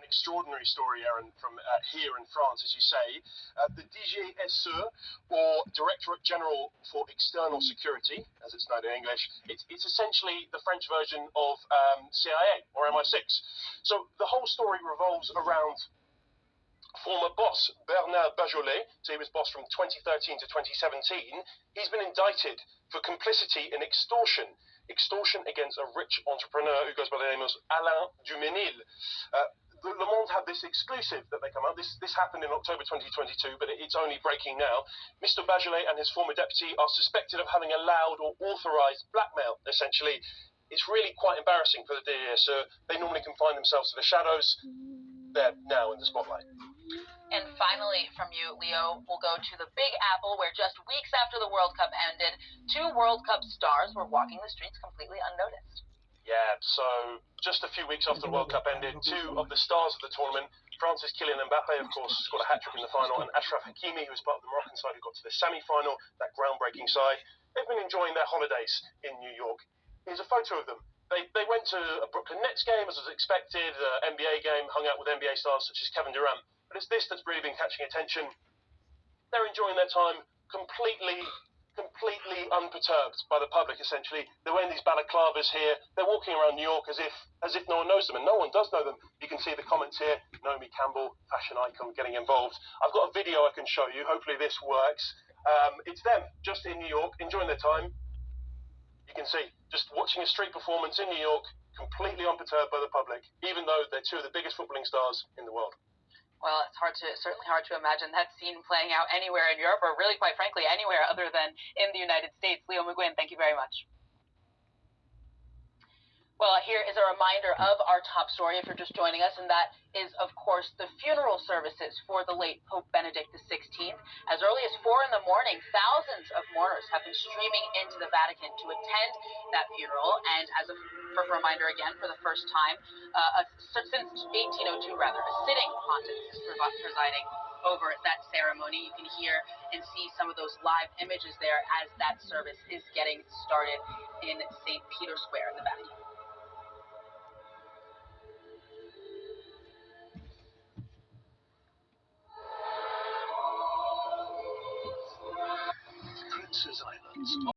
extraordinary story, Aaron, from here in France, as you say. The DGSE, or Directorate General for External Security, as it's known in English, it's essentially the French version of CIA or MI6. So the whole story revolves around former boss Bernard Bajolet. So he was boss from 2013 to 2017. He's been indicted for complicity in extortion against a rich entrepreneur who goes by the name of Alain Duménil. Le Monde had this exclusive that they come out. This happened in October 2022, but it's only breaking now. Mr. Bajolet and his former deputy are suspected of having allowed or authorized blackmail, essentially. It's really quite embarrassing for the DSE. They normally confine themselves to the shadows. They're now in the spotlight. And finally, from you, Leo, we'll go to the Big Apple, where just weeks after the World Cup ended, 2 World Cup stars were walking the streets completely unnoticed. Yeah, so just a few weeks after the World Cup ended, 2 of the stars of the tournament, France's Kylian Mbappe, of course, scored a hat-trick in the final, and Achraf Hakimi, who was part of the Moroccan side who got to the semi-final, that groundbreaking side, they've been enjoying their holidays in New York. Here's a photo of them. They went to a Brooklyn Nets game, as was expected, an NBA game, hung out with NBA stars such as Kevin Durant. But it's this that's really been catching attention. They're enjoying their time completely unperturbed by the public, essentially. They're wearing these balaclavas here. They're walking around New York as if no one knows them, and no one does know them. You can see the comments here. Naomi Campbell, fashion icon, getting involved. I've got a video I can show you. Hopefully this works. It's them, just in New York, enjoying their time. You can see, just watching a street performance in New York, completely unperturbed by the public, even though they're 2 of the biggest footballing stars in the world. Well, it's certainly hard to imagine that scene playing out anywhere in Europe, or really, quite frankly, anywhere other than in the United States. Leo McGuinn, thank you very much. Well, here is a reminder of our top story if you're just joining us, and that is, of course, the funeral services for the late Pope Benedict XVI. As early as 4 in the morning, thousands of mourners have been streaming into the Vatican to attend that funeral. And as a reminder again, for the first time since 1802, a sitting pontiff is presiding over that ceremony. You can hear and see some of those live images there as that service is getting started in St. Peter's Square in the Vatican. Prince's Islands.